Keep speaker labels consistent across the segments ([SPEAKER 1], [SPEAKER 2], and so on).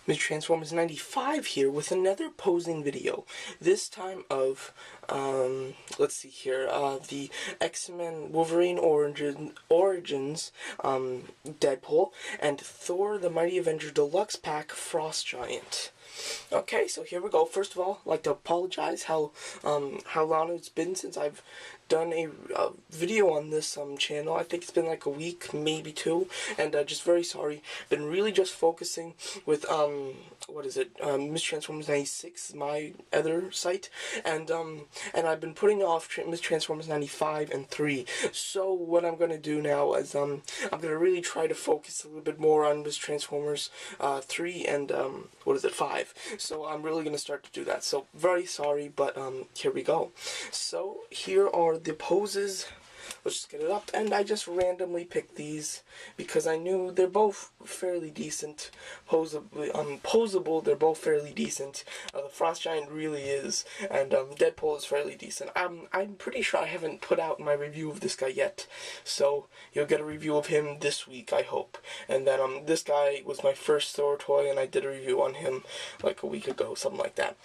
[SPEAKER 1] Mr. Transformers 95 here with another posing video. This time of, let's see here, the X-Men Wolverine Origins, Deadpool, and Thor the Mighty Avenger Deluxe Pack Frost Giant. Okay, so here we go. First of all, I'd like to apologize how long it's been since I've done a video on this channel. I think it's been like a week, maybe two, and just very sorry. Been really just focusing with what is it? Mr. Transformers 96, my other site, and I've been putting off Mr. Transformers 95 and 3. So what I'm gonna do now is I'm gonna really try to focus a little bit more on Mr. Transformers 3 and what is it, 5. So I'm really gonna start to do that. So very sorry, but here we go. So here are the poses. Let's just get it up, and I just randomly picked these because I knew they're both fairly decent. Posable, they're both fairly decent. The Frost Giant really is, and Deadpool is fairly decent. I'm pretty sure I haven't put out my review of this guy yet, so you'll get a review of him this week, I hope. And then this guy was my first Thor toy, and I did a review on him like a week ago, something like that.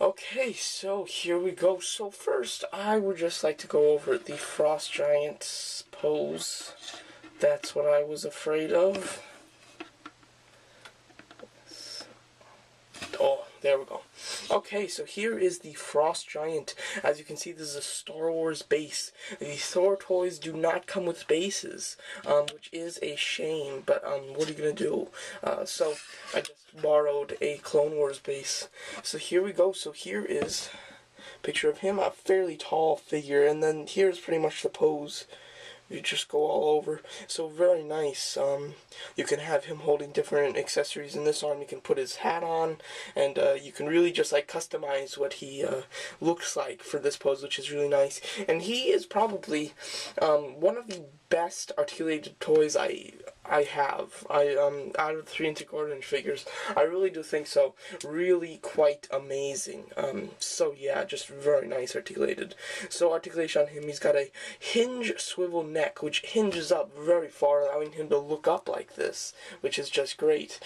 [SPEAKER 1] Okay, so here we go. So first, I would just like to go over the Frost Giant pose. That's what I was afraid of. Oh, there we go. Okay, so here is the Frost Giant. As you can see, this is a Star Wars base. The Thor toys do not come with bases, which is a shame, but what are you going to do? So I just borrowed a Clone Wars base. So here we go. So here is a picture of him, a fairly tall figure, and then here's pretty much the pose. You just go all over. So very nice. You can have him holding different accessories in this arm. You can put his hat on, and you can really just like customize what he looks like for this pose, which is really nice. And he is probably one of the best articulated toys I have. Out of the 3 3/4-inch figures, I really do think so. Really quite amazing. So yeah, just very nice articulated. So articulation on him, he's got a hinge swivel neck, which hinges up very far, allowing him to look up like this, which is just great.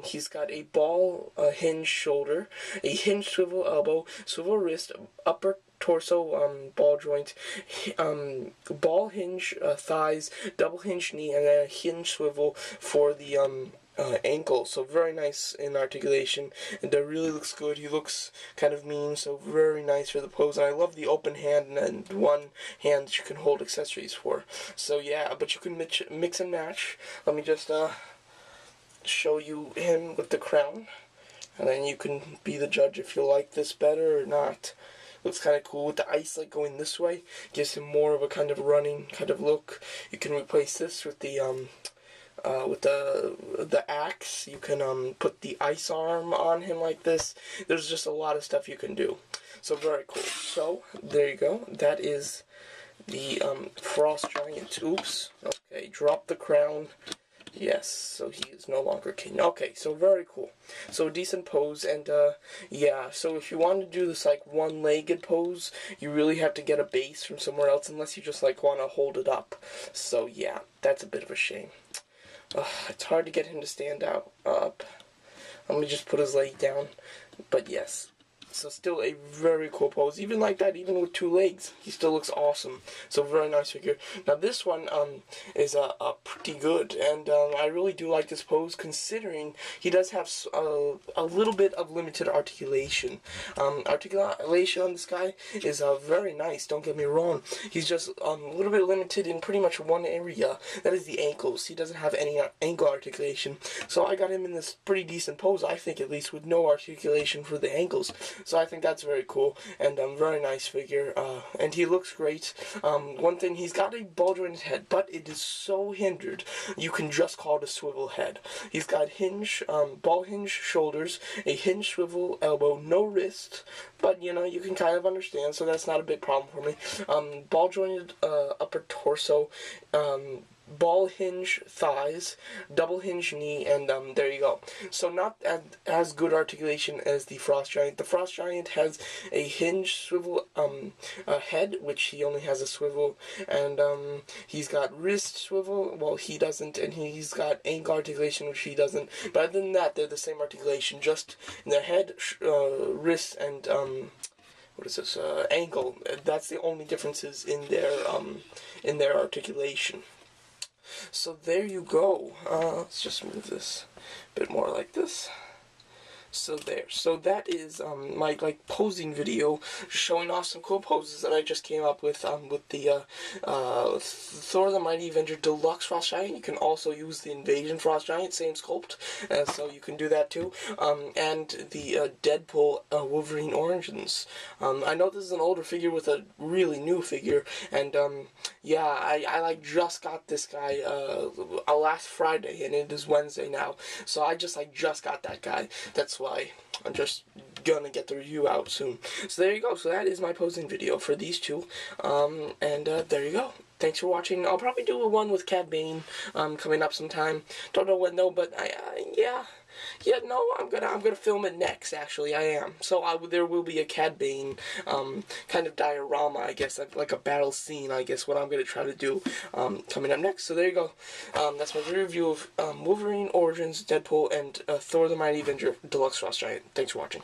[SPEAKER 1] He's got a ball hinge shoulder, a hinge swivel elbow, swivel wrist, upper torso ball joint, ball hinge thighs, double hinge knee, and then a hinge swivel for the ankle. So very nice in articulation, and it really looks good. He looks kind of mean, so very nice for the pose. And I love the open hand and one hand that you can hold accessories for. So yeah, but you can mix and match. Let me just show you him with the crown, and then you can be the judge if you like this better or not. Looks kind of cool with the ice like going this way. Gives him more of a kind of running kind of look. You can replace this with the axe. You can put the ice arm on him like this. There's just a lot of stuff you can do. So very cool. So there you go. That is the Frost Giant. Oops. Okay, drop the crown. Yes, so he is no longer king. Okay, so very cool. So decent pose, and yeah, so if you want to do this like one-legged pose, you really have to get a base from somewhere else, unless you just like want to hold it up. So yeah, that's a bit of a shame. It's hard to get him to stand up. Let me just put his leg down, but yes. So still a very cool pose. Even like that, even with 2 legs, he still looks awesome. So very nice figure. Now this one is pretty good, and I really do like this pose, considering he does have a little bit of limited articulation. Articulation on this guy is very nice, don't get me wrong. He's just a little bit limited in pretty much one area. That is the ankles. He doesn't have any ankle articulation. So I got him in this pretty decent pose, I think, at least, with no articulation for the ankles. So I think that's very cool, and very nice figure, and he looks great. One thing, he's got a ball jointed head, but it is so hindered, you can just call it a swivel head. He's got hinge, ball hinge shoulders, a hinge swivel elbow, no wrist, but you know, you can kind of understand, so that's not a big problem for me. Ball jointed upper torso, ball hinge thighs, double hinge knee, and there you go. So not as good articulation as the Frost Giant. The Frost Giant has a hinge swivel head, which he only has a swivel, and he's got wrist swivel, well he doesn't, and he's got ankle articulation, which he doesn't. But other than that, they're the same articulation, just in their head, wrist, and what is this, ankle. That's the only differences in their articulation. So there you go. Let's just move this a bit more like this. So there. So that is my posing video, showing off some cool poses that I just came up with the Thor the Mighty Avenger Deluxe Frost Giant. You can also use the Invasion Frost Giant, same sculpt, so you can do that too. And the Deadpool Wolverine Origins. I know this is an older figure with a really new figure, and yeah, I just got this guy last Friday, and it is Wednesday now. So I just got that guy. That's why I'm just gonna get the review out soon. So there you go. So that is my posing video for these two. And there you go. Thanks for watching. I'll probably do a one with Cad Bane coming up sometime. Don't know when though, but I'm gonna film it next. Actually, I am. So there will be a Cad Bane kind of diorama, I guess, like a battle scene, I guess, what I'm gonna try to do coming up next. So there you go. That's my review of Wolverine Origins, Deadpool, and Thor the Mighty Avenger Deluxe Frost Giant. Thanks for watching.